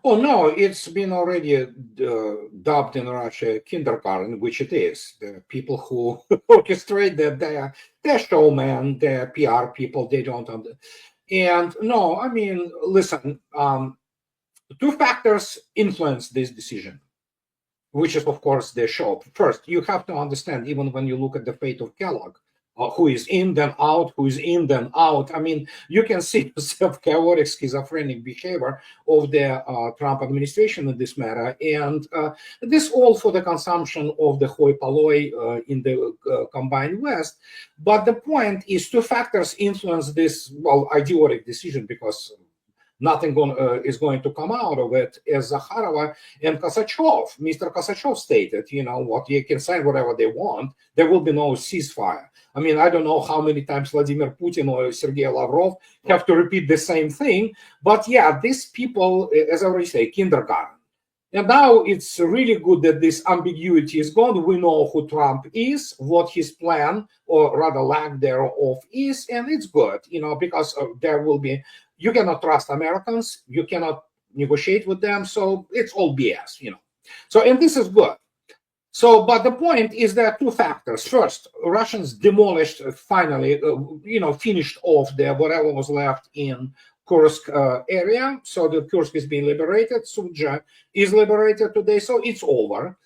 Oh no, it's been already dubbed in Russia kindergarten, which it is. The people who orchestrate that, they're showmen, they're PR people. They don't. And no, I mean, listen. Two factors influence this decision, which is, of course, the show. First, you have to understand, even when you look at the fate of Kellogg, who is in, then out, who is in, then out. I mean, you can see the chaotic, schizophrenic behavior of the Trump administration in this matter. And this all for the consumption of the hoi polloi in the combined West. But the point is two factors influence this, well, idiotic decision, because nothing is going to come out of it, as Zakharova and Mr. Kosachev stated, you know, what you can say whatever they want, there will be no ceasefire. I mean, I don't know how many times Vladimir Putin or Sergei Lavrov have to repeat the same thing, but yeah, these people, as I already say, kindergarten. And now it's really good that this ambiguity is gone. We know who Trump is, what his plan, or rather lack thereof, is, and it's good, you know, because there will be, you cannot trust Americans, you cannot negotiate with them, so it's all BS, you know. So, and this is good. So, but the point is there are two factors. First, Russians demolished, finally, you know, finished off the whatever was left in Kursk area. So the Kursk is being liberated. Sudzha is liberated today, so it's over.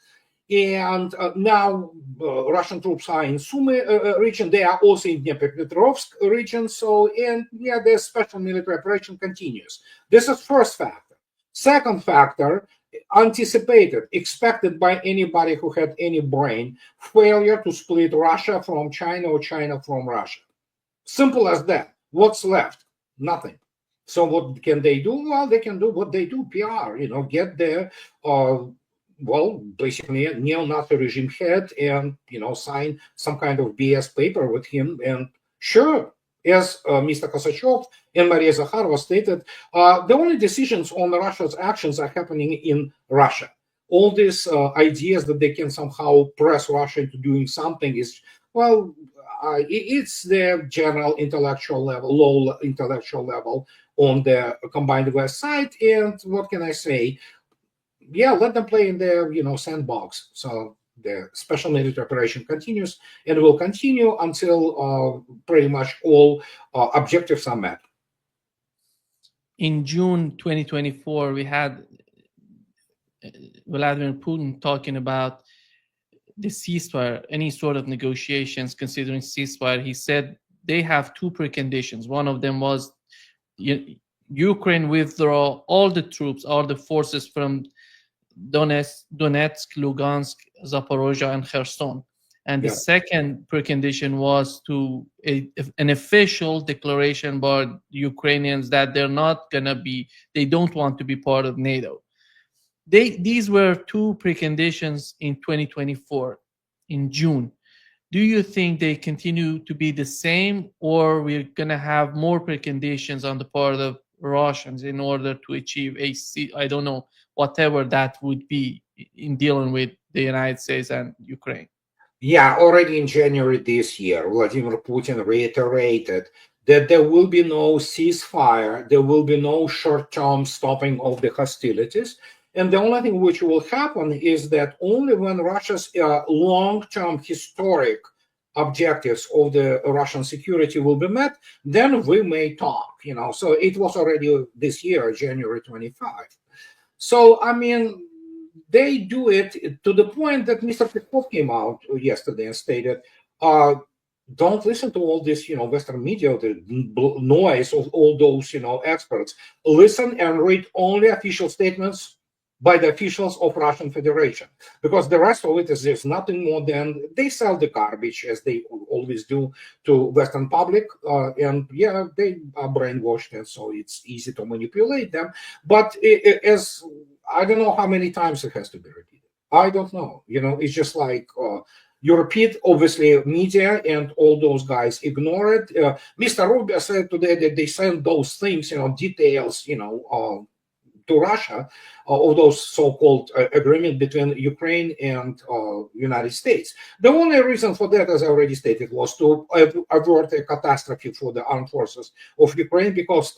And now Russian troops are in Sumy region. They are also in Dnipropetrovsk region. So, and yeah, the special military operation continues. This is first factor. Second factor, anticipated, expected by anybody who had any brain, failure to split Russia from China or China from Russia. Simple as that. What's left? Nothing. So what can they do? Well, they can do what they do, PR, you know, get their, well, basically a neo-Nazi regime head and, you know, sign some kind of BS paper with him. And sure, as Mr. Kosachev and Maria Zakharova stated, the only decisions on Russia's actions are happening in Russia. All these ideas that they can somehow press Russia into doing something is, well, it's the general intellectual level, low intellectual level on the combined West side. And what can I say? Yeah, let them play in their, you know, sandbox. So the special military operation continues and will continue until pretty much all objectives are met. In June 2024, we had Vladimir Putin talking about the ceasefire, any sort of negotiations considering ceasefire. He said they have two preconditions. One of them was Ukraine withdraw all the troops, all the forces from Donetsk, Lugansk, Zaporizhia, and Kherson. And the second precondition was to an official declaration by Ukrainians that they're not going to be, they don't want to be part of NATO. These were two preconditions in 2024, in June. Do you think they continue to be the same, or we're going to have more preconditions on the part of Russians in order to achieve I don't know, whatever that would be in dealing with the United States and Ukraine? Yeah, already in January this year, Vladimir Putin reiterated that there will be no ceasefire, there will be no short-term stopping of the hostilities. And the only thing which will happen is that only when Russia's long-term historic objectives of the Russian security will be met, then we may talk, you know. So it was already this year, January 25. So, I mean, they do it to the point that Mr. Peskov came out yesterday and stated, don't listen to all this, you know, Western media, the noise of all those, you know, experts. Listen and read only official statements by the officials of Russian Federation, because the rest of it is there's nothing more than they sell the garbage, as they always do, to Western public, and yeah, they are brainwashed, and so it's easy to manipulate them. But as I don't know how many times it has to be repeated. I don't know. You know, it's just like you repeat, obviously, media and all those guys ignore it. Mr. Rubio said today that they send those things, you know, details, you know, to Russia, of those so-called agreement between Ukraine and United States. The only reason for that, as I already stated, was to avert a catastrophe for the armed forces of Ukraine, because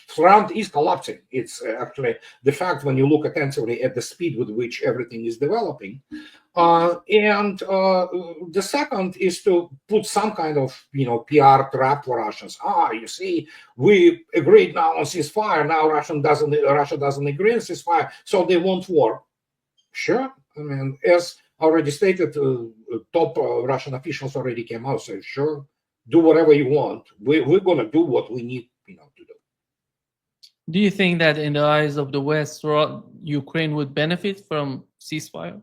front is collapsing. It's actually the fact when you look attentively at the speed with which everything is developing. And the second is to put some kind of PR trap for Russians. You see, we agreed now on ceasefire. Now Russia doesn't agree on ceasefire, so they want war. Sure, I mean, as already stated, top Russian officials already came out said, sure, do whatever you want. We're going to do what we need, to do. Do you think that in the eyes of the West, Ukraine would benefit from ceasefire?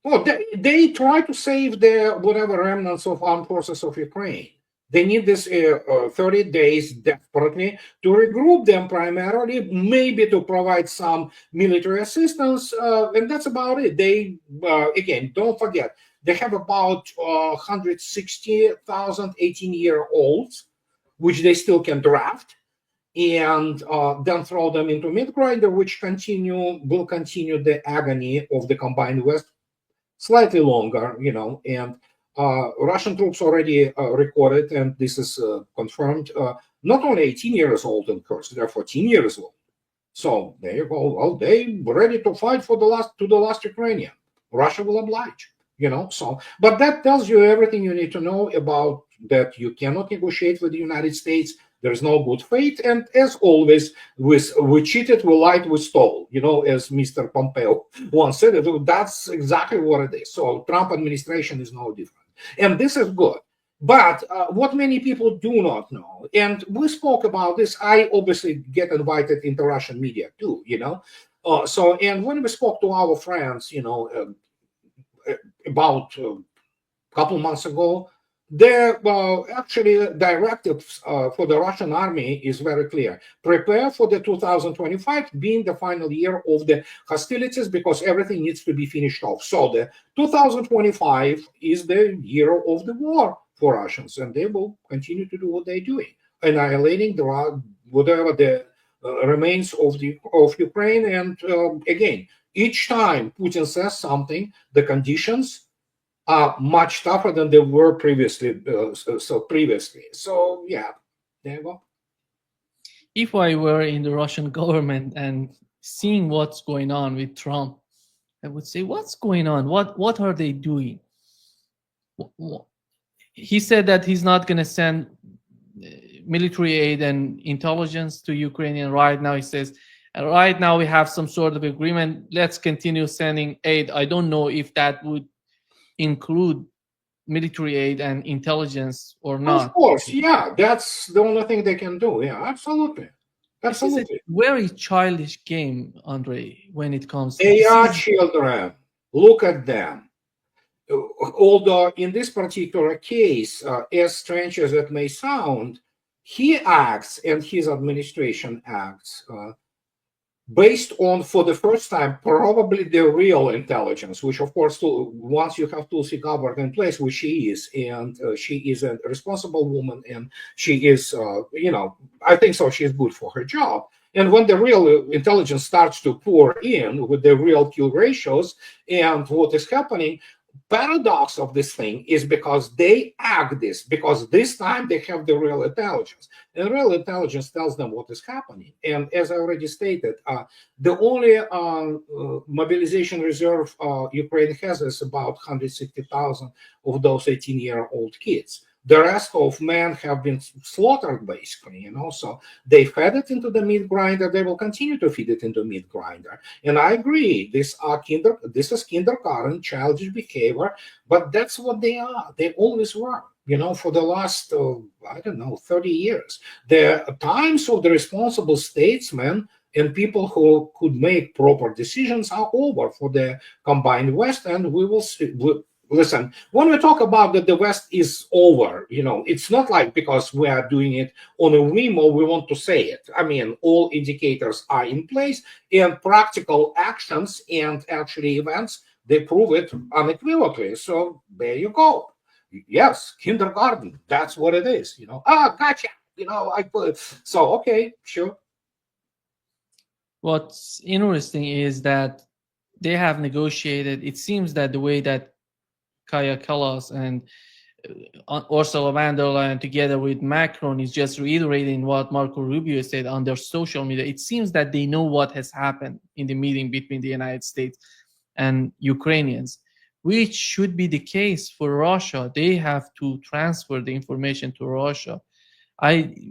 Well, they try to save the whatever remnants of armed forces of Ukraine. They need this 30 days desperately to regroup them primarily, maybe to provide some military assistance, and that's about it. They, again, don't forget, they have about 160,000 18-year-olds, which they still can draft, and then throw them into mid-grinder, which will continue the agony of the combined West slightly longer, and Russian troops already recorded, and this is confirmed, not only 18 years old in Kursk, they're 14 years old. So there you go. Well, they ready to fight to the last Ukrainian. Russia will oblige, So, but that tells you everything you need to know about that. You cannot negotiate with the United States. There's no good faith, and as always, we cheated, we lied, we stole. As Mr. Pompeo once said, that's exactly what it is. So Trump administration is no different, and this is good. But what many people do not know, and we spoke about this, I obviously get invited into Russian media too, So, and when we spoke to our friends, about a couple months ago, the actually directives for the Russian army is very clear. Prepare for the 2025 being the final year of the hostilities, because everything needs to be finished off. So the 2025 is the year of the war for Russians, and they will continue to do what they're doing, annihilating whatever the remains of Ukraine. And again, each time Putin says something, the conditions are much tougher than they were previously. So yeah, there you go. If I were in the Russian government and seeing what's going on with Trump, I would say, what's going on? What are they doing? He said that he's not going to send military aid and intelligence to Ukraine. And right now he says, right now we have some sort of agreement. Let's continue sending aid. I don't know if that would include military aid and intelligence or not. Of course, yeah, that's the only thing they can do. Yeah, absolutely. This is a very childish game, Andrei, when it comes to they are children. Look at them. Although in this particular case, as strange as it may sound, he acts and his administration acts based on, for the first time, probably the real intelligence, which of course, once you have Tulsi Gabbard in place, which she is, and she is a responsible woman, and she is, I think so, she's good for her job. And when the real intelligence starts to pour in with the real kill ratios and what is happening, paradox of this thing is because they act this, because this time they have the real intelligence, and real intelligence tells them what is happening. And as I already stated, the only mobilization reserve Ukraine has is about 160,000 of those 18-year-old kids. The rest of men have been slaughtered, basically, So they fed it into the meat grinder. They will continue to feed it into meat grinder. And I agree, this is kindergarten, childish behavior, but that's what they are. They always were, for the last, 30 years. The times of the responsible statesmen and people who could make proper decisions are over for the combined West, and we will see. Listen, when we talk about that the West is over, it's not like because we are doing it on a whim or we want to say it. I mean, all indicators are in place, and practical actions and actually events, they prove it unequivocally. So there you go. Yes, kindergarten, that's what it is. Gotcha. I put so okay, sure. What's interesting is that they have negotiated. It seems that the way that Kaya Kallas and Ursula von der Leyen together with Macron is just reiterating what Marco Rubio said on their social media. It seems that they know what has happened in the meeting between the United States and Ukrainians, which should be the case for Russia. They have to transfer the information to Russia.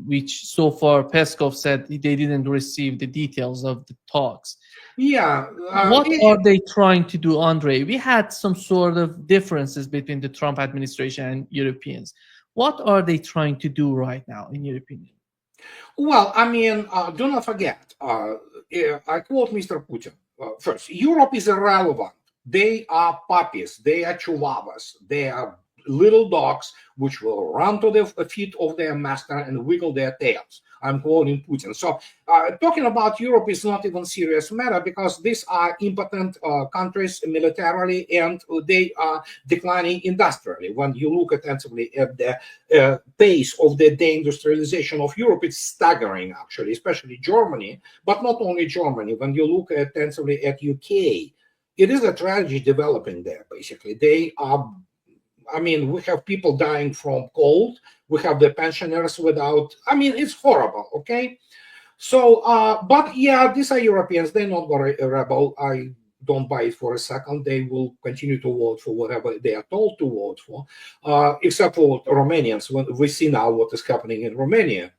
Which so far Peskov said they didn't receive the details of the talks. Yeah. What are they trying to do, Andrei? We had some sort of differences between the Trump administration and Europeans. What are they trying to do right now, in your opinion? Well, I mean, do not forget, I quote Mr. Putin. First, Europe is irrelevant. They are puppies. They are chihuahuas. They are little dogs which will run to the feet of their master and wiggle their tails. I'm quoting Putin. So talking about Europe is not even serious matter because these are impotent countries militarily and they are declining industrially. When you look attentively at the pace of the deindustrialization of Europe, it's staggering actually, especially Germany, but not only Germany. When you look attentively at UK, it is a tragedy developing there, basically. They are, I mean, we have people dying from cold. We have the pensioners without, I mean, it's horrible, okay? So, but yeah, these are Europeans. They're not very rebel. I don't buy it for a second. They will continue to vote for whatever they are told to vote for, except for Romanians. When we see now what is happening in Romania.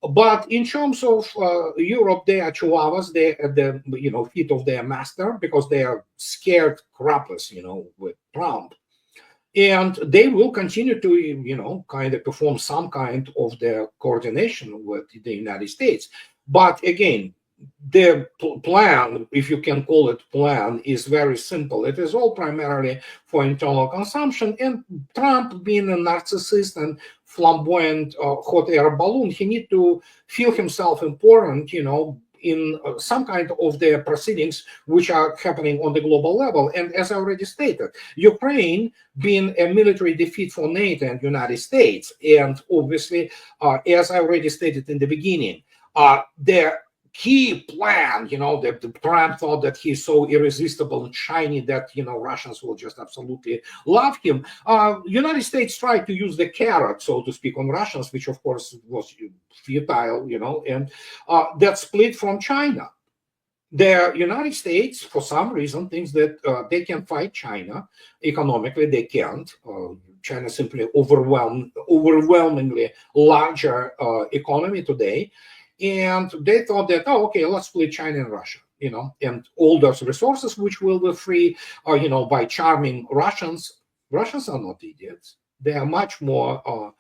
But in terms of Europe, they are chihuahuas. They are at the feet of their master because they are scared crapless, with Trump. And they will continue to, kind of perform some kind of the coordination with the United States. But again, the plan, if you can call it plan, is very simple. It is all primarily for internal consumption. And Trump, being a narcissist and flamboyant hot air balloon, he needs to feel himself important, in some kind of the proceedings which are happening on the global level. And as I already stated, Ukraine being a military defeat for NATO and United States, and obviously, as I already stated in the beginning, the key plan, the Trump thought that he's so irresistible and shiny that, Russians will just absolutely love him. United States tried to use the carrot, so to speak, on Russians, which of course was futile, and that split from China. The United States, for some reason, thinks that they can fight China. Economically, they can't. China is simply overwhelmingly larger economy today. And they thought that, okay, let's split China and Russia, and all those resources which will be free, by charming Russians. Russians are not idiots. They are much more,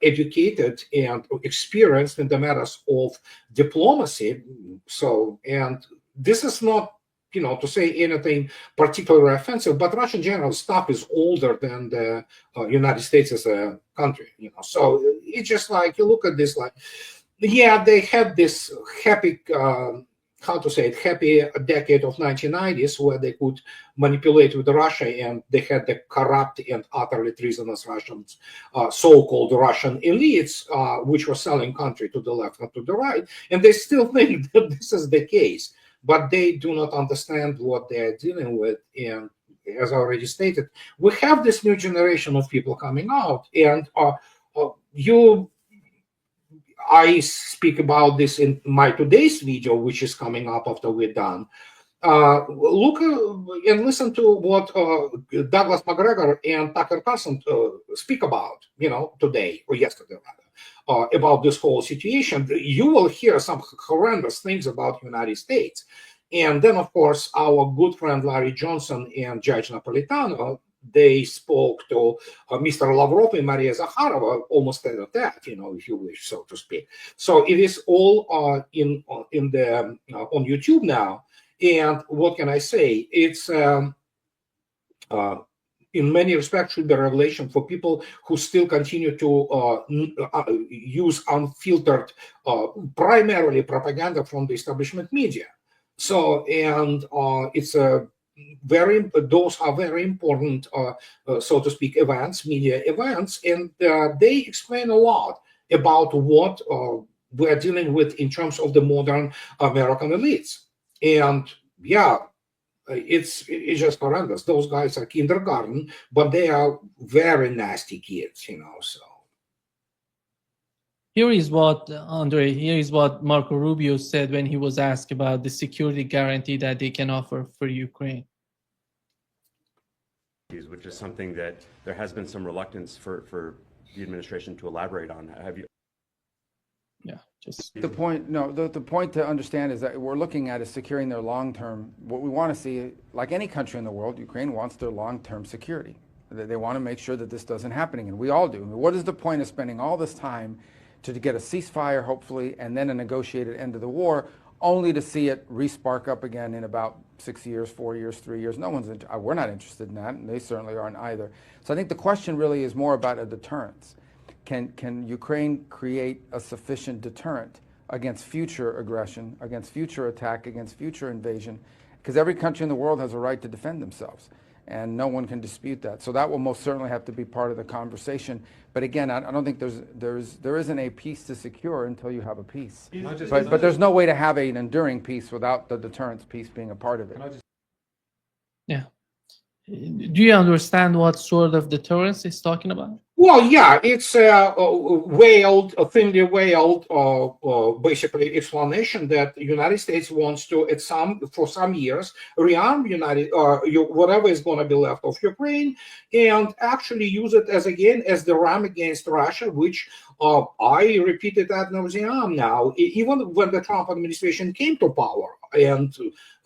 educated and experienced in the matters of diplomacy. So, and this is not, to say anything particularly offensive, but Russian general staff is older than the United States as a country, So it's just like, you look at this like, yeah, they had this happy, happy decade of 1990s where they could manipulate with Russia, and they had the corrupt and utterly treasonous Russians, so-called Russian elites, which were selling country to the left and to the right, and they still think that this is the case. But they do not understand what they are dealing with. And as I already stated, we have this new generation of people coming out. And I speak about this in my today's video, which is coming up after we're done. Look and listen to what DouglasMacgregor and Tucker Carlson speak about, today or yesterday, rather. About this whole situation. You will hear some horrendous things about the United States. And then, of course, our good friend Larry Johnson and Judge Napolitano, they spoke to Mr. Lavrov and Maria Zakharova almost at that, if you wish, so to speak. So it is all on YouTube now. And what can I say? It's in many respects should be a revelation for people who still continue to use unfiltered, primarily propaganda from the establishment media. So, and it's those are very important, so to speak, media events, and they explain a lot about what we're dealing with in terms of the modern American elites. And yeah, It's just horrendous. Those guys are kindergarten, but they are very nasty kids, so. Here is what, Andrei, here is what Marco Rubio said when he was asked about the security guarantee that they can offer for Ukraine. Which is something that there has been some reluctance for the administration to elaborate on. Have you? Yeah, just the point. No, the point to understand is that we're looking at is securing their long-term. What we want to see, like any country in the world, Ukraine wants their long-term security. They want to make sure that this doesn't happen again. We all do. What is the point of spending all this time to get a ceasefire, hopefully, and then a negotiated end of the war, only to see it re-spark up again in about 6 years, 4 years, 3 years? No one's. We're not interested in that, and they certainly aren't either. So I think the question really is more about a deterrence. Can Ukraine create a sufficient deterrent against future aggression, against future attack, against future invasion? Because every country in the world has a right to defend themselves, and no one can dispute that. So that will most certainly have to be part of the conversation. But again, I don't think there isn't a peace to secure until you have a peace. But there's no way to have an enduring peace without the deterrence piece being a part of it. yeah. Do you understand what sort of deterrence he's talking about? Well, yeah, it's a thinly veiled, basically explanation that the United States wants to, for some years, rearm whatever is going to be left of Ukraine, and actually use it as the ram against Russia, which I repeated ad nauseam now, even when the Trump administration came to power. And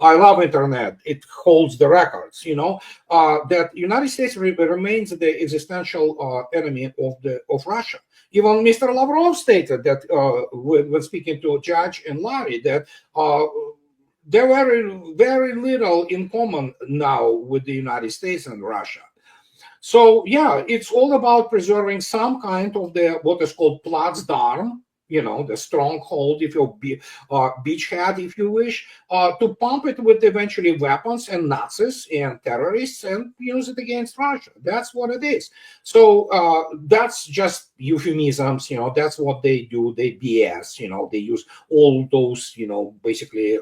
I love internet; it holds the records. That United States remains the existential enemy of Russia. Even Mr. Lavrov stated that when speaking to Judge and Larry, that there were very little in common now with the United States and Russia. So yeah, it's all about preserving some kind of what is called Platzdarm, the stronghold, if you beachhead, if you wish, to pump it with eventually weapons and Nazis and terrorists and use it against Russia. That's what it is. So that's just euphemisms, that's what they do. They BS, they use all those, basically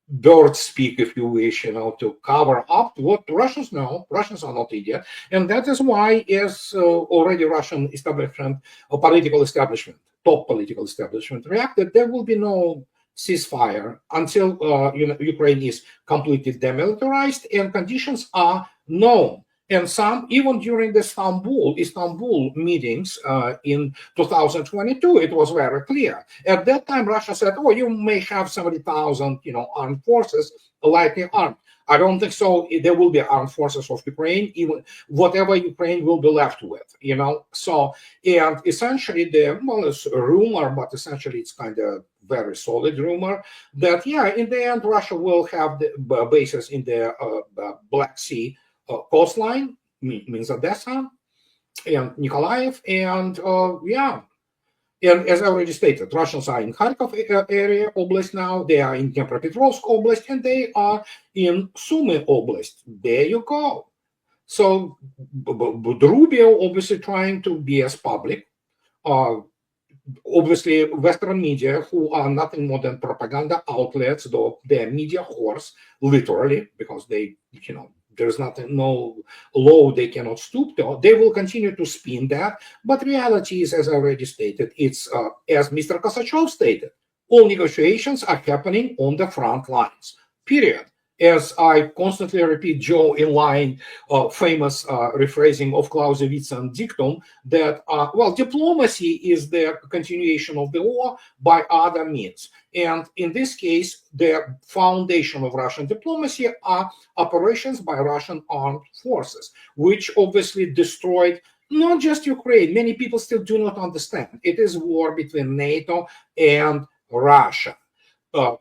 bird speak, if you wish, to cover up what Russians know. Russians are not idiots. And that is why, as already Russian establishment, or political establishment, top political establishment reacted, there will be no ceasefire until Ukraine is completely demilitarized and conditions are known. And some, even during the Istanbul meetings in 2022, it was very clear. At that time, Russia said, "Oh, you may have 70,000, armed forces, lightly armed." I don't think so. There will be armed forces of Ukraine, even whatever Ukraine will be left with, So, and essentially, it's a rumor, but essentially it's kind of very solid rumor that, in the end, Russia will have the bases in the Black Sea coastline, means Odessa and Nikolaev, and and as I already stated, Russians are in Kharkov area oblast now, they are in Dnipropetrovsk oblast, and they are in Sumy oblast. There you go. So Rubio obviously trying to be as public. Obviously, Western media, who are nothing more than propaganda outlets, though they're media whores, literally, because they, there's no law they cannot stoop to. They will continue to spin that. But reality is, as I already stated, it's as Mr. Kosachev stated, all negotiations are happening on the front lines, period. As I constantly repeat Joe in line, famous rephrasing of Clausewitz and dictum that, diplomacy is the continuation of the war by other means. And in this case, the foundation of Russian diplomacy are operations by Russian armed forces, which obviously destroyed not just Ukraine. Many people still do not understand. It is war between NATO and Russia.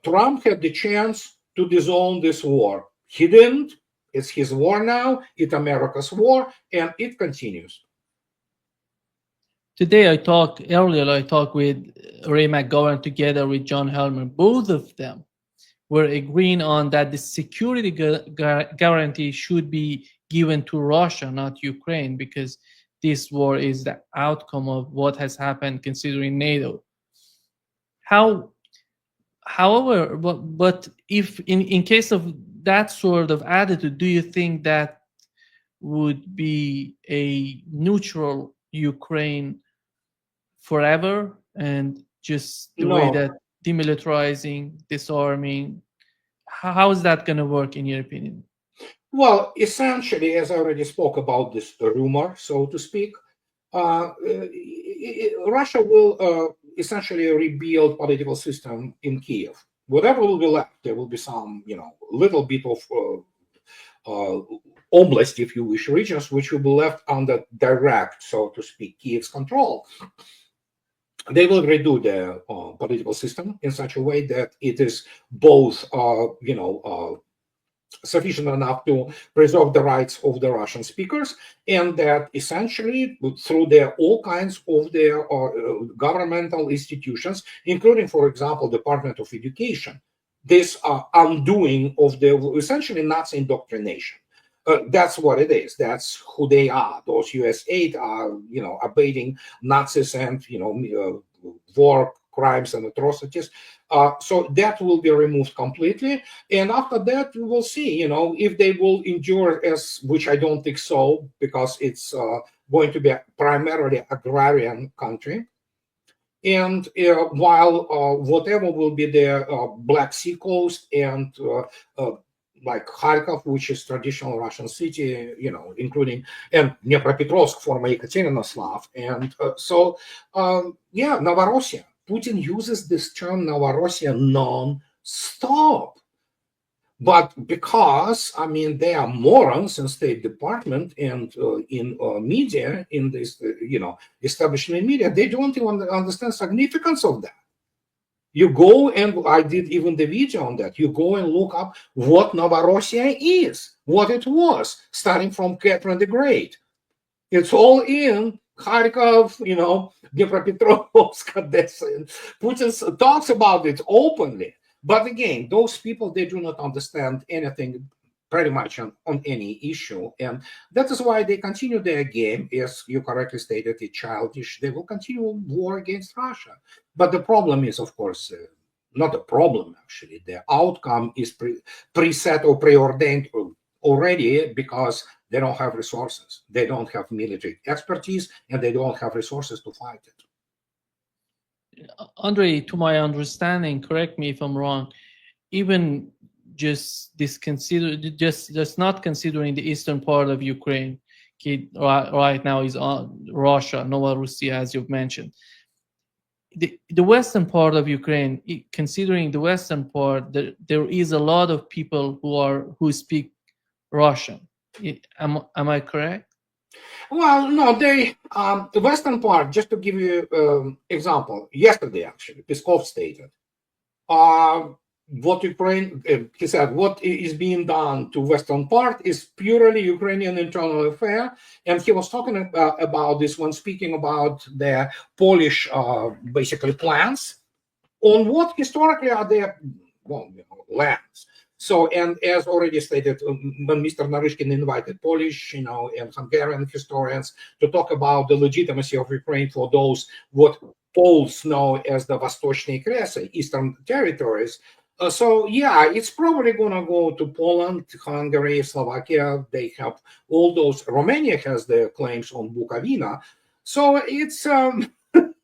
Trump had the chance to disown this war. He didn't. It's his war now. It's America's war, and it continues. Today, I talked with Ray McGovern together with John Helmer. Both of them were agreeing on that the security guarantee should be given to Russia, not Ukraine, because this war is the outcome of what has happened considering NATO. However, but if in case of that sort of attitude, do you think that would be a neutral Ukraine forever, and just the way No. that demilitarizing, disarming, how is that going to work in your opinion? Well, essentially, as I already spoke about this rumor, so to speak, Russia will essentially rebuild political system in Kiev. Whatever will be left, there will be some, little bit of oblast, if you wish, regions which will be left under direct, so to speak, Kiev's control. They will redo the political system in such a way that it is both, sufficient enough to preserve the rights of the Russian speakers, and that essentially through all kinds of their governmental institutions, including, for example, Department of Education, this undoing of the essentially Nazi indoctrination. That's what it is. That's who they are. Those US aid are, abating Nazis and, war crimes and atrocities. So that will be removed completely. And after that, we will see, if they will endure which I don't think so, because it's going to be a primarily agrarian country. And while whatever will be the Black Sea coast and like Kharkov, which is traditional Russian city, including, and Dnepropetrovsk, former Yekaterinoslav. And Novorossiya. Putin uses this term Novorossiya non-stop. But because, they are morons in State Department and in media, in this, establishment media, they don't even understand significance of that. You go, and I did even the video on that. You go and look up what Novorossiya is, what it was, starting from Catherine the Great. It's all in Kharkov, Dnepropetrovsk, Odessa. Putin talks about it openly. But again, those people, they do not understand anything pretty much on any issue. And that is why they continue their game, as you correctly stated, it's childish. They will continue war against Russia. But the problem is, of course, not the problem, actually. The outcome is preset or preordained already, because they don't have resources. They don't have military expertise, and they don't have resources to fight it. Andrei, to my understanding, correct me if I'm wrong, even just not considering the eastern part of Ukraine, right now is on Russia, NATOvsRussia, as you've mentioned. The western part of Ukraine, considering the western part, there is a lot of people who speak Russian. Am I correct? Well, no, the western part, just to give you example, yesterday actually, Peskov stated, what Ukraine, he said, what is being done to western part is purely Ukrainian internal affair, and he was talking about this when speaking about the Polish, basically plans on what historically are their lands. So, and as already stated, when Mr. Naryshkin invited Polish, and Hungarian historians to talk about the legitimacy of Ukraine for those what Poles know as the Vostochny Kresy, Eastern territories. So, yeah, it's probably going to go to Poland, Hungary, Slovakia. They have all those. Romania has the claims on Bukovina. So it's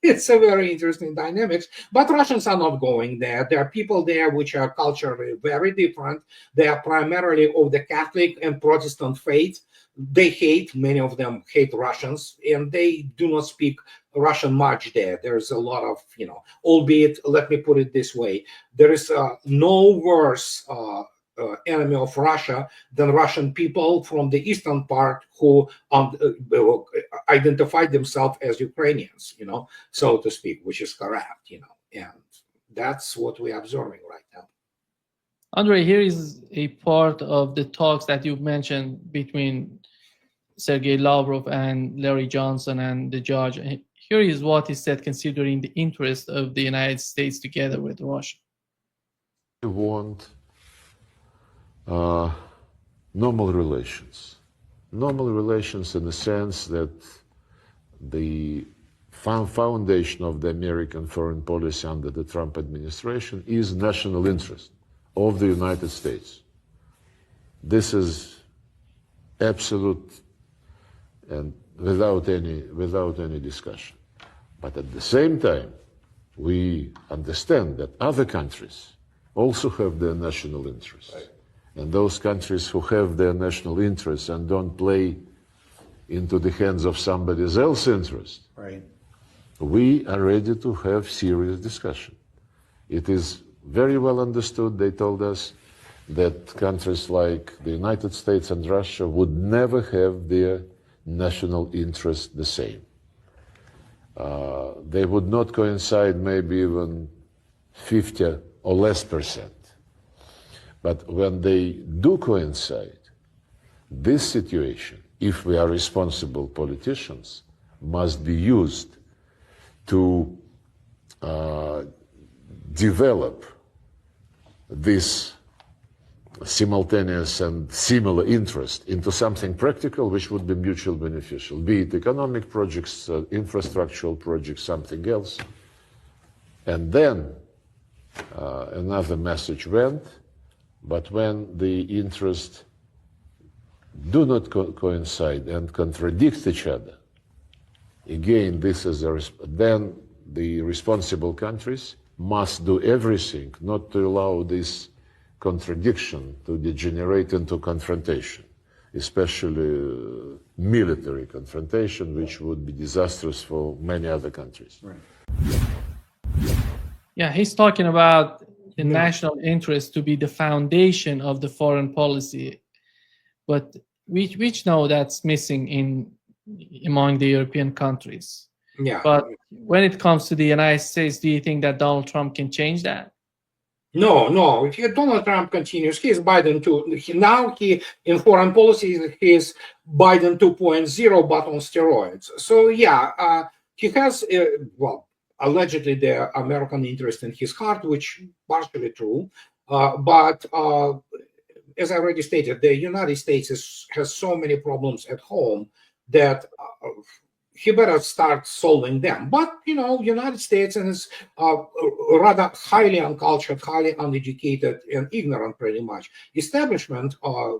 it's a very interesting dynamics, but Russians are not going there. There are people there which are culturally very different. They are primarily of the Catholic and Protestant faith. They many of them hate Russians, and they do not speak Russian much there. There's a lot of, albeit, let me put it this way, there is no worse enemy of Russia than Russian people from the eastern part who identify themselves as Ukrainians, so to speak, which is correct, and that's what we're observing right now. Andrei, here is a part of the talks that you've mentioned between Sergei Lavrov and Larry Johnson and the judge. Here is what he said, considering the interest of the United States together with Russia. We want normal relations. Normal relations in the sense that the foundation of the American foreign policy under the Trump administration is national interest of the United States. This is absolute and without any discussion. But at the same time, we understand that other countries also have their national interests. Right. And those countries who have their national interests and don't play into the hands of somebody else's interest, right, we are ready to have serious discussion. It is very well understood, they told us, that countries like the United States and Russia would never have their national interests the same. They would not coincide maybe even 50 or less %. But when they do coincide, this situation, if we are responsible politicians, must be used to develop this simultaneous and similar interest into something practical which would be mutually beneficial, be it economic projects, infrastructural projects, something else. And then another message went, but when the interests do not coincide and contradict each other, again, this is then the responsible countries must do everything not to allow this contradiction to degenerate into confrontation, especially military confrontation, which would be disastrous for many other countries. Right. Yeah, he's talking about the national interest to be the foundation of the foreign policy, but we know that's missing among the European countries. Yeah. But when it comes to the United States, do you think that Donald Trump can change that? No. If Donald Trump continues, he is Biden 2. Now in foreign policy, he is Biden 2.0, but on steroids. So yeah, he has, allegedly the American interest in his heart, which is partially true. But as I already stated, the United States has so many problems at home that he better start solving them. But, United States and its rather highly uncultured, highly uneducated and ignorant, pretty much, establishment,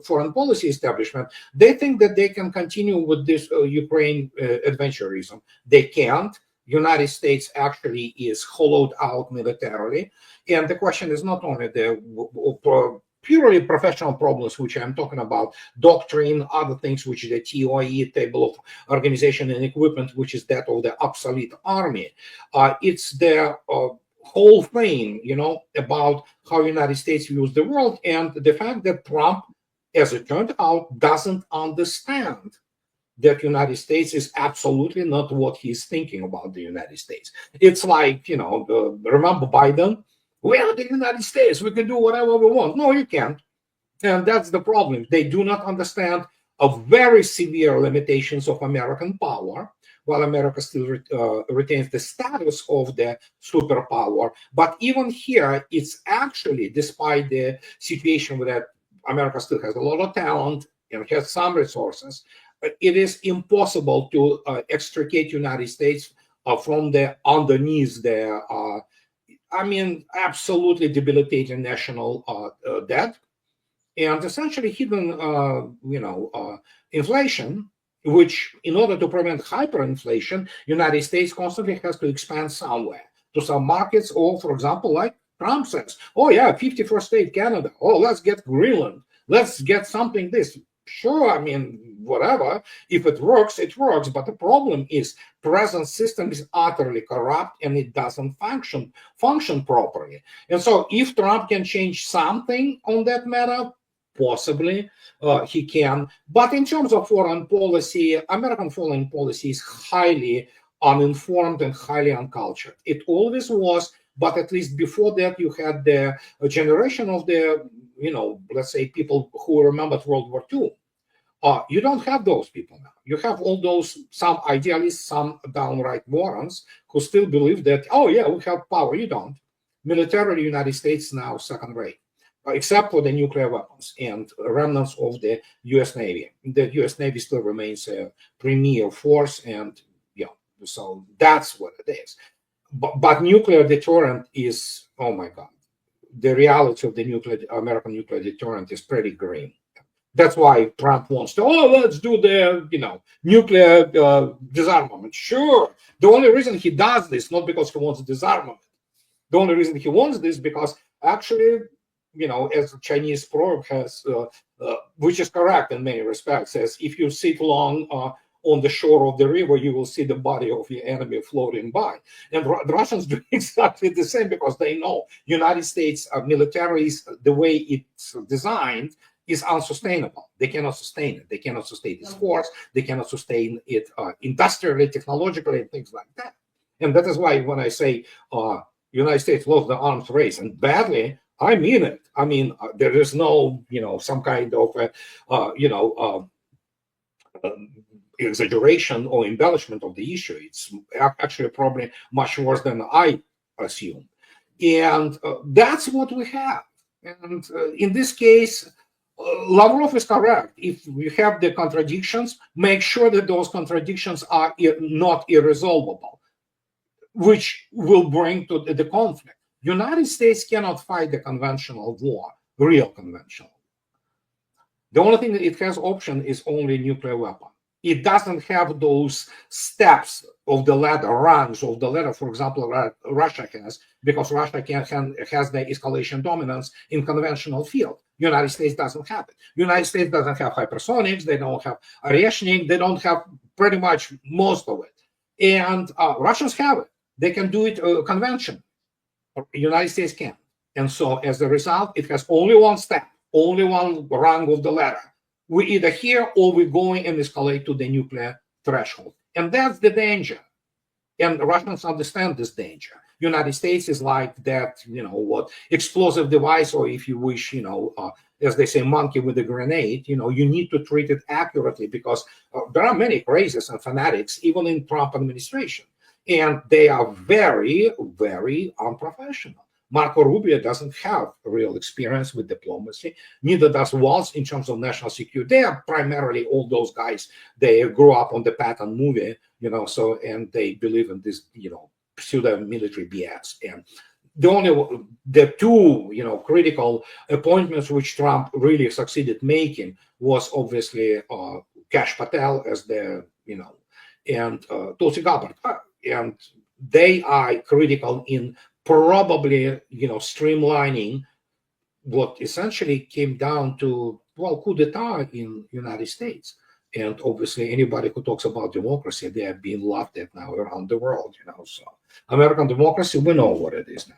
foreign policy establishment, they think that they can continue with this Ukraine adventurism. They can't. United States actually is hollowed out militarily. And the question is not only the purely professional problems, which I'm talking about, doctrine, other things, which is the TOE, Table of Organization and Equipment, which is that of the obsolete army. It's the whole thing, about how United States views the world, and the fact that Trump, as it turned out, doesn't understand that United States is absolutely not what he's thinking about the United States. It's like, remember Biden? We are the United States. We can do whatever we want. No, you can't. And that's the problem. They do not understand of very severe limitations of American power, while America still retains the status of the superpower. But even here, it's actually, despite the situation that America still has a lot of talent and has some resources, it is impossible to extricate United States from the underneath the absolutely debilitating national debt, and essentially hidden, inflation, which, in order to prevent hyperinflation, United States constantly has to expand somewhere to some markets, or, for example, like Trump says, oh yeah, 51st state Canada, oh, let's get Greenland, let's get something this. Sure, whatever. If it works, it works. But the problem is present system is utterly corrupt and it doesn't function properly. And so if Trump can change something on that matter, possibly he can. But in terms of foreign policy, American foreign policy is highly uninformed and highly uncultured. It always was, but at least before that, you had the generation of the let's say people who remembered World War II. You don't have those people now. You have all those, some idealists, some downright morons who still believe that, oh yeah, we have power. You don't. Militarily, United States now second rate, except for the nuclear weapons and remnants of the U.S. Navy. The U.S. Navy still remains a premier force, and so that's what it is. But nuclear deterrent is, oh my God. The reality of the American nuclear deterrent is pretty grim. That's why Trump wants to, let's do the, nuclear disarmament. Sure. The only reason he does this, not because he wants disarmament. The only reason he wants this because actually, as the Chinese probe has, which is correct in many respects, says if you sit long on the shore of the river, you will see the body of your enemy floating by. And the Russians do exactly the same because they know United States military, the way it's designed, is unsustainable. They cannot sustain it. They cannot sustain its force. They cannot sustain it industrially, technologically, and things like that. And that is why when I say United States lost the arms race, and badly, I mean it. I mean, there is no, some kind of, exaggeration or embellishment of the issue. It's actually probably much worse than I assume. And that's what we have. And in this case, Lavrov is correct. If we have the contradictions, make sure that those contradictions are not irresolvable, which will bring to the conflict. United States cannot fight the conventional war, real conventional. The only thing that it has option is only nuclear weapon. It doesn't have those steps of the ladder, rungs of the ladder, for example, Russia has, because Russia has the escalation dominance in conventional field. United States doesn't have it. United States doesn't have hypersonics. They don't have rationing. They don't have pretty much most of it. And Russians have it. They can do it convention. United States can't. And so as a result, it has only one step, only one rung of the ladder. We either here or we're going and escalate to the nuclear threshold. And that's the danger. And the Russians understand this danger. United States is like that, explosive device, or if you wish, as they say, monkey with a grenade, you need to treat it accurately because there are many crazies and fanatics, even in Trump administration. And they are very, very unprofessional. Marco Rubio doesn't have real experience with diplomacy. Neither does Walz in terms of national security. They are primarily all those guys. They grew up on the Patton movie, and they believe in this, pseudo military BS. And the two, critical appointments which Trump really succeeded making was obviously Kash Patel as the, and Tulsi Gabbard. And they are critical in probably, streamlining what essentially came down to, coup d'etat in United States. And obviously, anybody who talks about democracy, they are being laughed at now around the world, So American democracy, we know what it is now.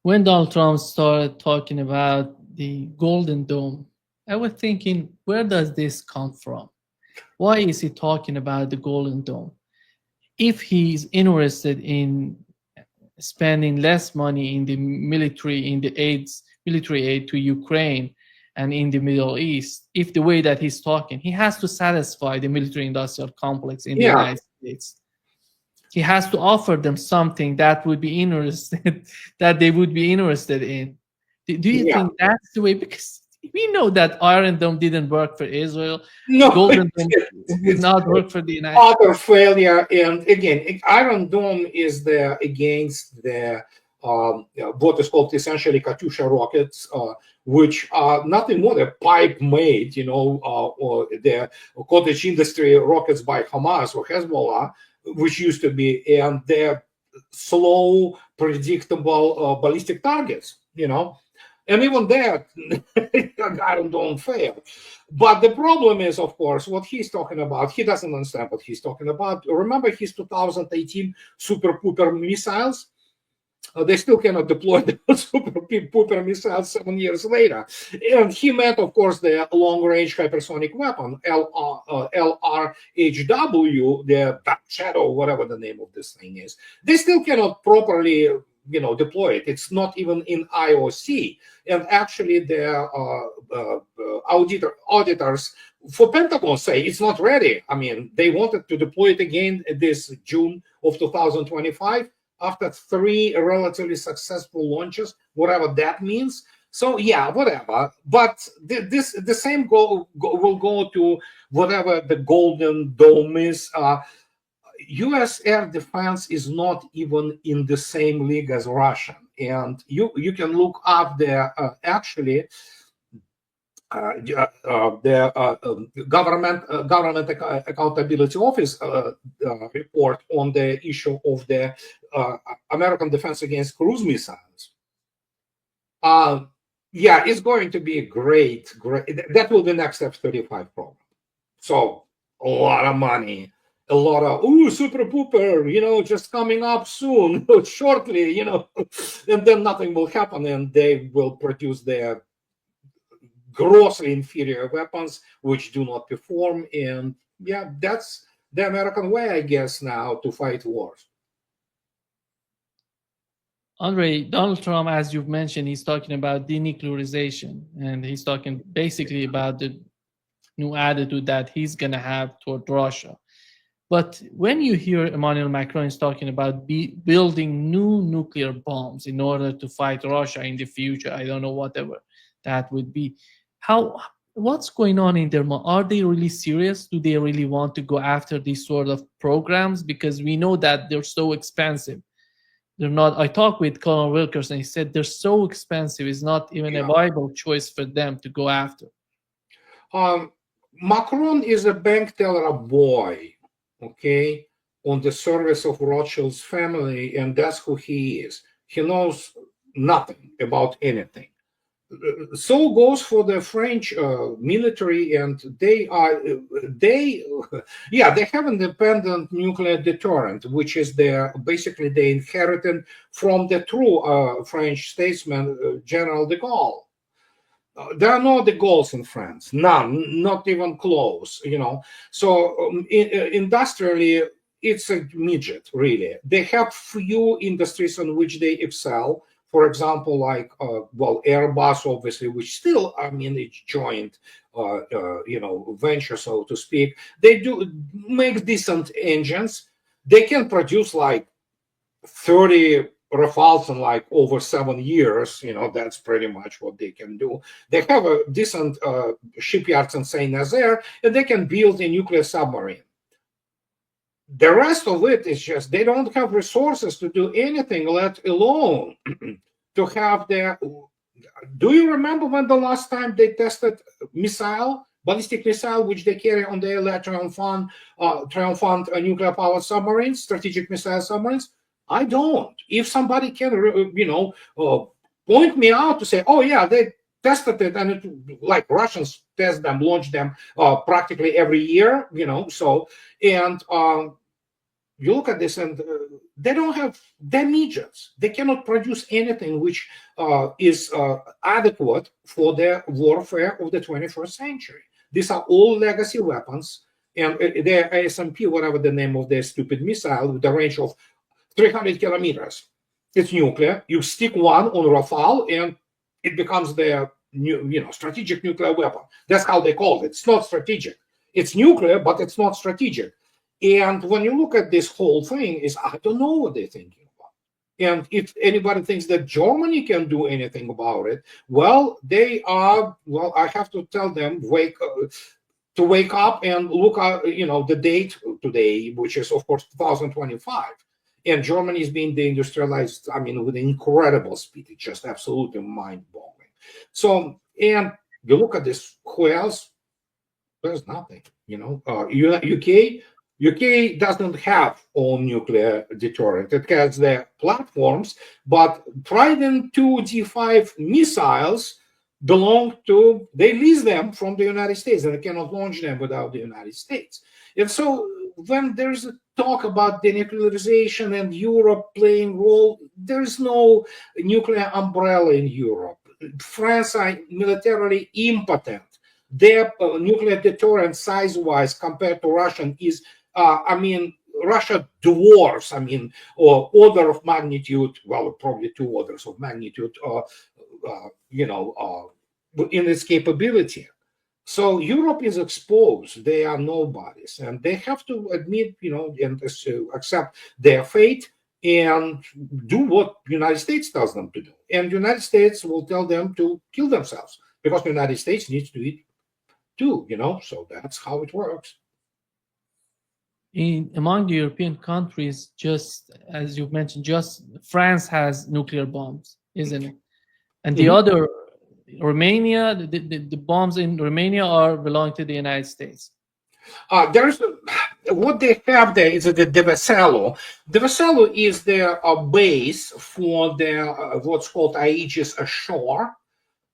When Donald Trump started talking about the Golden Dome, I was thinking, where does this come from? Why is he talking about the Golden Dome? If he's interested in spending less money in the military, in the military aid to Ukraine and in the Middle East, if the way that he's talking, he has to satisfy the military-industrial complex in the United States. He has to offer them something that would be interested, that they would be interested in. Do you think that's the way? Because we know that Iron Dome didn't work for Israel. No, Golden Dome did not work for the United States. Utter failure. And again, Iron Dome is against the what is called essentially Katyusha rockets, which are nothing more than pipe made, or the cottage industry rockets by Hamas or Hezbollah, which used to be, and they're slow, predictable ballistic targets, And even that, Iron Dome failed. But the problem is, of course, what he's talking about. He doesn't understand what he's talking about. Remember his 2018 Super Pooper missiles? They still cannot deploy the Super Pooper missiles 7 years later. And he meant, of course, the long-range hypersonic weapon, LRHW, the Dark Shadow, whatever the name of this thing is. They still cannot properly deploy it. It's not even in IOC. And actually, the auditors for Pentagon say it's not ready. I mean, they wanted to deploy it again this June of 2025 after 3 relatively successful launches, whatever that means. So yeah, whatever. But the same will go to whatever the Golden Dome is. U.S. air defense is not even in the same league as Russia. And you can look up there, actually, Government Accountability Office report on the issue of the American defense against cruise missiles. Yeah, it's going to be a great. That will be next F-35 program. So a lot of money, a lot of super pooper, just coming up soon, shortly, and then nothing will happen, and they will produce their grossly inferior weapons which do not perform. And yeah, that's the American way, I guess, now to fight wars. Andrei, Donald Trump, as you've mentioned, he's talking about denuclearization, and he's talking basically about the new attitude that he's going to have toward Russia. But when you hear Emmanuel Macron is talking about building new nuclear bombs in order to fight Russia in the future, I don't know, whatever that would be, what's going on in their mind? Are they really serious? Do they really want to go after these sort of programs? Because we know that they're so expensive. They're not. I talked with Colonel Wilkerson, and he said they're so expensive, it's not even a viable choice for them to go after. Macron is a bank teller boy, okay, on the service of Rothschild's family, and that's who he is. He knows nothing about anything. So goes for the French military, and they have independent nuclear deterrent, which is basically they inherited from the true French statesman General de Gaulle. There are no de Gaulles in France, none, not even close, So industrially, it's a midget, really. They have few industries in which they excel. For example, like Airbus, obviously, which still, it's joint, venture, so to speak. They do make decent engines. They can produce like 30 Rafales in like over 7 years. That's pretty much what they can do. They have a decent shipyards in Saint Nazaire, and they can build a nuclear submarine. The rest of it is just they don't have resources to do anything, let alone to have their. Do you remember when the last time they tested ballistic missile, which they carry on their triumphant nuclear powered submarines, strategic missile submarines? I don't. If somebody can, point me out to say, oh yeah, they tested it, and like Russians test them, launch them practically every year, So and you look at this, and they don't have. They're midgets. They cannot produce anything which is adequate for the warfare of the 21st century. These are all legacy weapons, and they're ASMP, whatever the name of their stupid missile, with the range of 300 kilometers. It's nuclear. You stick one on Rafale, and it becomes their strategic nuclear weapon. That's how they call it. It's not strategic. It's nuclear, but it's not strategic. And when you look at this whole thing, I don't know what they're thinking about. And if anybody thinks that Germany can do anything about it, they are. I have to tell them wake up and look at the date today, which is of course 2025. And Germany is being deindustrialized, with incredible speed. It's just absolutely mind-boggling. So, and you look at this, who else? There's nothing, UK doesn't have own nuclear deterrent. It has the platforms, but Trident 2 G5 missiles they lease them from the United States, and they cannot launch them without the United States. And so when there's a talk about denuclearization and Europe playing role, there's no nuclear umbrella in Europe. France are militarily impotent. Their nuclear deterrent size-wise compared to Russian is, Russia dwarfs, or order of magnitude, probably 2 orders of magnitude, in its capability. So Europe is exposed. They are nobodies, and they have to admit, and accept their fate and do what the United States tells them to do. And the United States will tell them to kill themselves because the United States needs to eat too, So that's how it works. Among the European countries, just as you've mentioned, just France has nuclear bombs, isn't it? And the other Romania, the bombs in Romania are belong to the United States. There's what they have there is the Devasalo. Devasalo is their base for their what's called Aegis Ashore.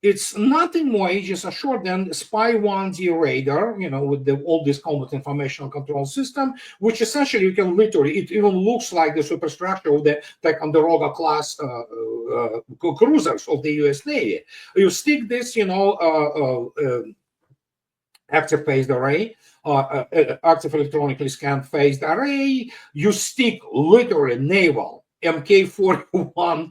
It's nothing more Aegis Ashore than Spy-1D radar, with all this combat information control system, which essentially you can literally, it even looks like the superstructure of the Ticonderoga class cruisers of the US Navy. You stick this, active phased array, active electronically scanned phased array, you stick literally naval MK-41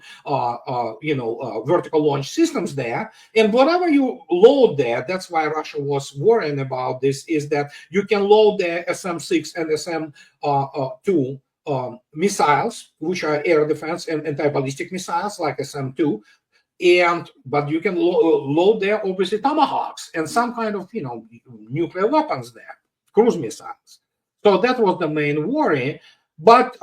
vertical launch systems there, and whatever you load there, that's why Russia was worrying about this, is that you can load the SM-6 and SM-2 missiles, which are air defense and anti-ballistic missiles like SM-2, but you can load there obviously Tomahawks and some kind of nuclear weapons there, cruise missiles. So that was the main worry. But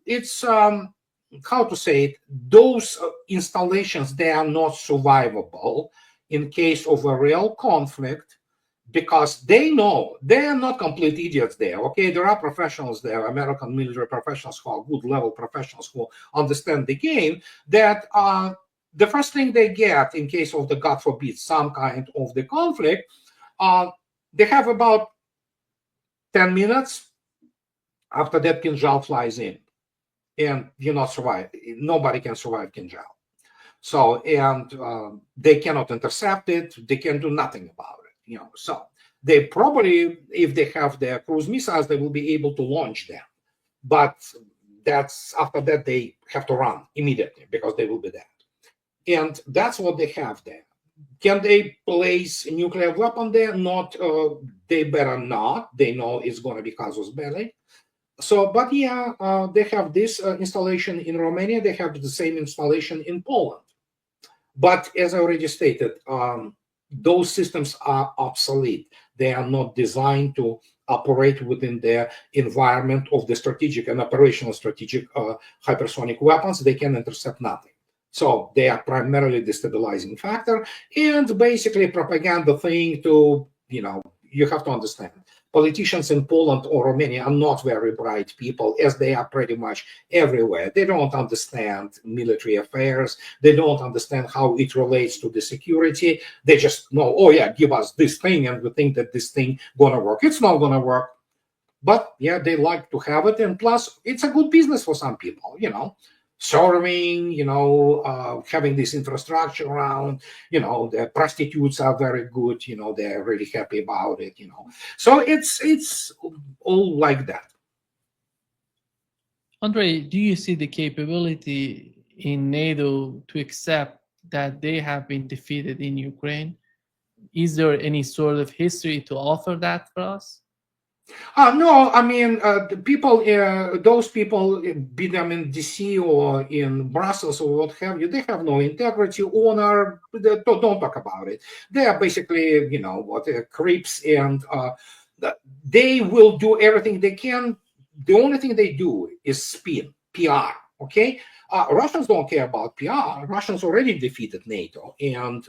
it's how to say it, those installations, they are not survivable in case of a real conflict, because they know they are not complete idiots there. Okay, there are professionals there, American military professionals who are good level professionals who understand the game, that the first thing they get in case of the, God forbid, some kind of the conflict, they have about 10 minutes. After that, Kinjal flies in, and you not survive. Nobody can survive Kinjal. So, and they cannot intercept it. They can do nothing about it. So they probably, if they have their cruise missiles, they will be able to launch them. But that's after that they have to run immediately because they will be dead. And that's what they have there. Can they place a nuclear weapon there? Not. They better not. They know it's going to be casus belli. So, but they have this installation in Romania. They have the same installation in Poland. But as I already stated, those systems are obsolete. They are not designed to operate within the environment of the strategic and operational strategic hypersonic weapons. They can intercept nothing. So they are primarily the stabilizing factor and basically propaganda thing to, you have to understand. Politicians in Poland or Romania are not very bright people, as they are pretty much everywhere. They don't understand military affairs. They don't understand how it relates to the security. They just know, oh yeah, give us this thing, and we think that this thing gonna work. It's not gonna work. But yeah, they like to have it, and plus, it's a good business for some people, serving, having this infrastructure around, the prostitutes are very good, they're really happy about it, So it's all like that. Andrei, do you see the capability in NATO to accept that they have been defeated in Ukraine? Is there any sort of history to offer that for us? No, I mean, the people, those people, be them in DC or in Brussels or what have you, they have no integrity, honor, don't talk about it. They are basically, creeps, and they will do everything they can. The only thing they do is spin, PR, okay? Russians don't care about PR. Russians already defeated NATO, and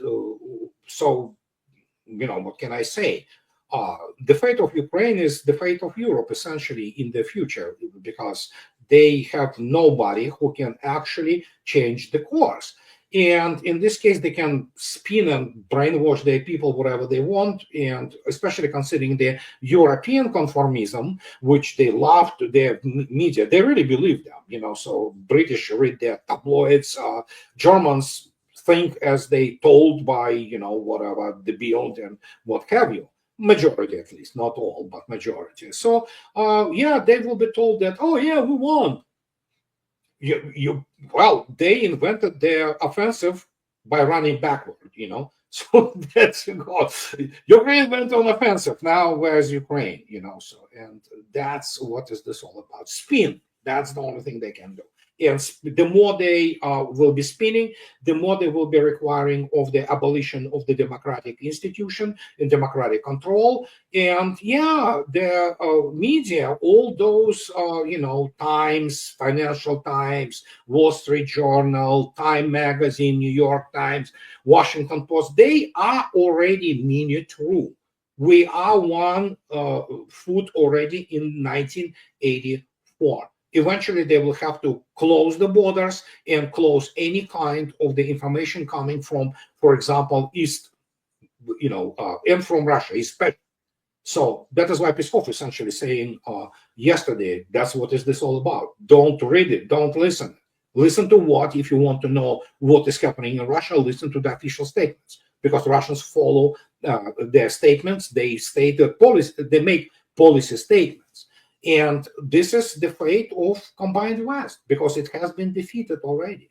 so, what can I say? The fate of Ukraine is the fate of Europe, essentially, in the future, because they have nobody who can actually change the course. And in this case, they can spin and brainwash their people whatever they want, and especially considering the European conformism, which they love to their media. They really believe them, so British read their tabloids, Germans think as they told by, whatever, the Bild and what have you. Majority, at least, not all, but majority. So, they will be told that, oh yeah, we won. Well, they invented their offensive by running backward, So that's Ukraine went on offensive. Now where's Ukraine, So, and that's what is this all about? Spin. That's the only thing they can do. And the more they will be spinning, the more they will be requiring of the abolition of the democratic institution and democratic control. And yeah, the media, all those, Times, Financial Times, Wall Street Journal, Time Magazine, New York Times, Washington Post, they are already mean it true. We are one foot already in 1984. Eventually, they will have to close the borders and close any kind of the information coming from, for example, East, and from Russia, especially. So that is why Peskov essentially saying yesterday, that's what is this all about. Don't read it, don't listen. Listen to what, if you want to know what is happening in Russia, listen to the official statements, because Russians follow their statements. They state the policy, they make policy statements. And this is the fate of combined West, because it has been defeated already.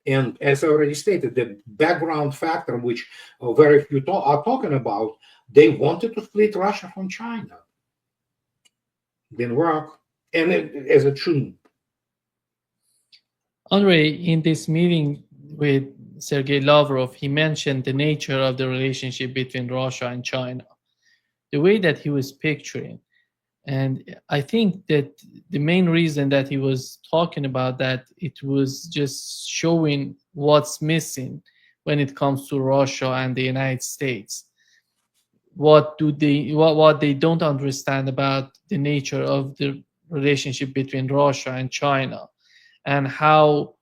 And as I already stated, the background factor, which very few are talking about, they wanted to split Russia from China. Didn't work, and as it shouldn't. Andrei, in this meeting with Sergei Lavrov, he mentioned the nature of the relationship between Russia and China, the way that he was picturing. And I think that the main reason that he was talking about that, it was just showing what's missing when it comes to Russia and the United States. What they don't understand about the nature of the relationship between Russia and China, and how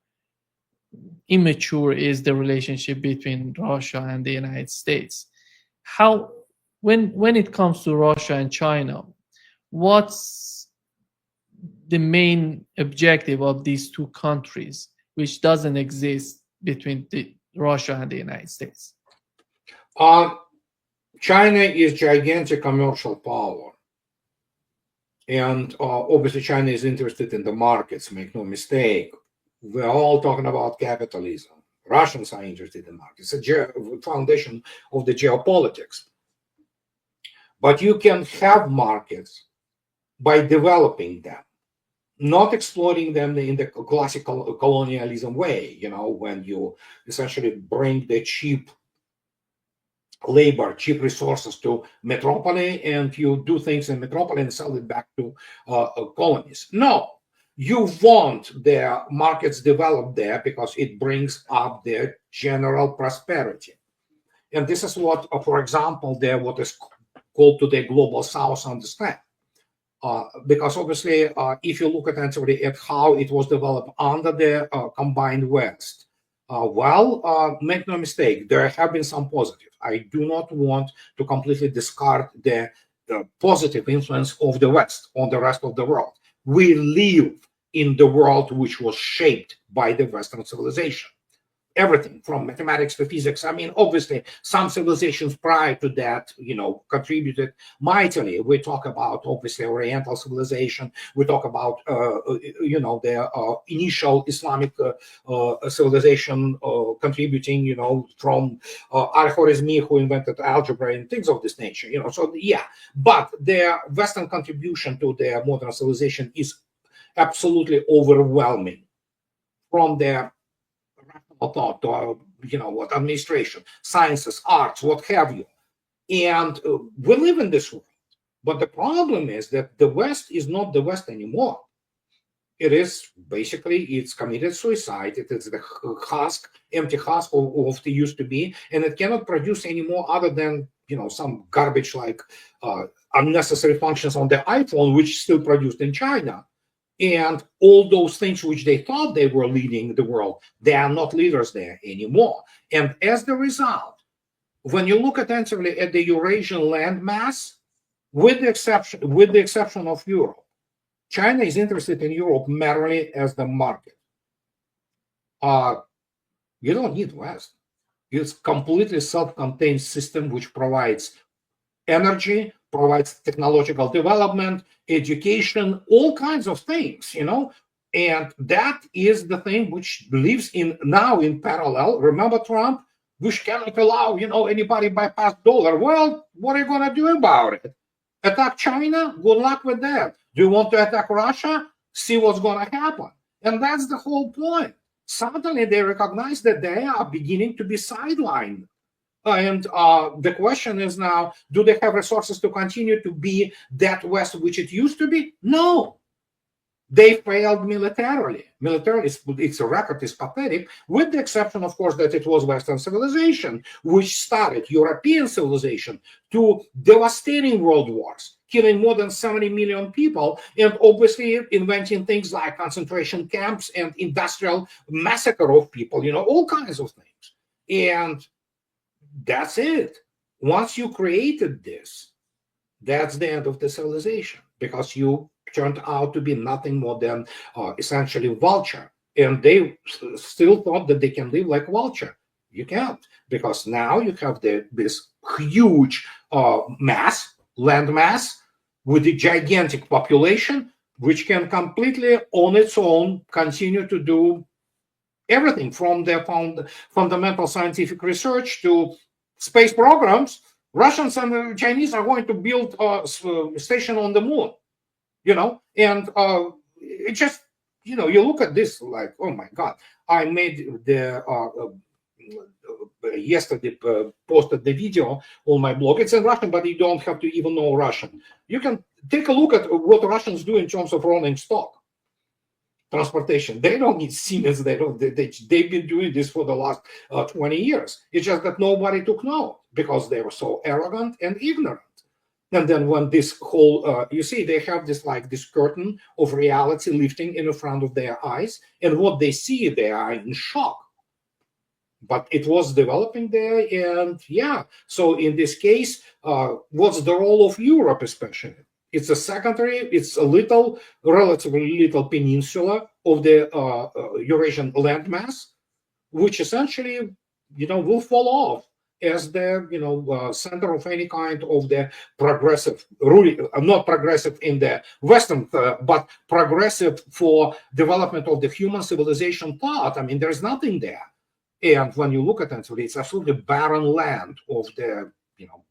immature is the relationship between Russia and the United States. How, when it comes to Russia and China, what's the main objective of these two countries, which doesn't exist between Russia and the United States? China is gigantic commercial power. And obviously China is interested in the markets, make no mistake. We're all talking about capitalism. Russians are interested in markets. It's a foundation of the geopolitics. But you can have markets by developing them, not exploiting them in the classical colonialism way, when you essentially bring the cheap labor, cheap resources to metropolis, and you do things in metropolis and sell it back to colonies. No, you want their markets developed there because it brings up their general prosperity. And this is what, for example, what is called today Global South understand. Because obviously, if you look at how it was developed under the combined West, make no mistake, there have been some positive. I do not want to completely discard the positive influence of the West on the rest of the world. We live in the world which was shaped by the Western civilization. Everything from mathematics to physics. I mean, obviously, some civilizations prior to that, contributed mightily. We talk about, obviously, Oriental civilization. We talk about, the initial Islamic civilization contributing, from Al-Khwarizmi, who invented algebra and things of this nature. So yeah. But their Western contribution to their modern civilization is absolutely overwhelming, from their thought to administration, sciences, arts, what have you. And we live in this world. But the problem is that the West is not the West anymore. It is basically, it's committed suicide. It is the empty husk of the used to be, and it cannot produce any more other than some garbage like unnecessary functions on the iPhone, which is still produced in China. And all those things which they thought they were leading the world, they are not leaders there anymore. And as the result, when you look at the Eurasian landmass, with the exception of Europe, China is interested in Europe merely as the market. You don't need West. It's completely self-contained system which provides energy, provides technological development, education, all kinds of things, and that is the thing which lives now in parallel. Remember Trump, which cannot allow, anybody bypass dollar. Well, what are you going to do about it? Attack China? Good luck with that. Do you want to attack Russia? See what's going to happen. And that's the whole point. Suddenly they recognize that they are beginning to be sidelined. And the question is now, do they have resources to continue to be that West which it used to be? No. They failed militarily. Militarily, its record is pathetic, with the exception, of course, that it was Western civilization, which started European civilization to devastating world wars, killing more than 70 million people, and obviously inventing things like concentration camps and industrial massacre of people, all kinds of things. And that's it. Once you created this, that's the end of the civilization, because you turned out to be nothing more than essentially vulture. And they still thought that they can live like vulture. You can't, because now you have this huge land mass with a gigantic population, which can completely on its own continue to do everything from the fundamental scientific research to space programs. Russians and the Chinese are going to build a station on the moon, and it just, you look at this like, oh my God. I made yesterday posted the video on my blog. It's in Russian, but you don't have to even know Russian. You can take a look at what Russians do in terms of rolling stock transportation. They don't need Siemens. They've been doing this for the last 20 years. It's just that nobody took note because they were so arrogant and ignorant. And then when this whole, you see, they have this curtain of reality lifting in front of their eyes, and what they see, they are in shock. But it was developing there, and yeah. So in this case, what's the role of Europe especially? It's a secondary, it's a relatively little peninsula of the Eurasian landmass, which essentially, will fall off as the, center of any kind of the progressive, not progressive in the Western, but progressive for development of the human civilization thought. I mean, there's nothing there. And when you look at it, it's absolutely barren land of the,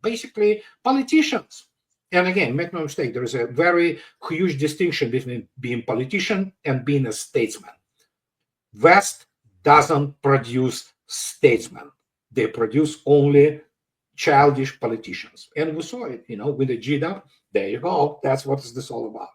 basically politicians. And again, make no mistake, there is a very huge distinction between being a politician and being a statesman. West doesn't produce statesmen. They produce only childish politicians. And we saw it, with the GDAP. There you go. That's what this is all about.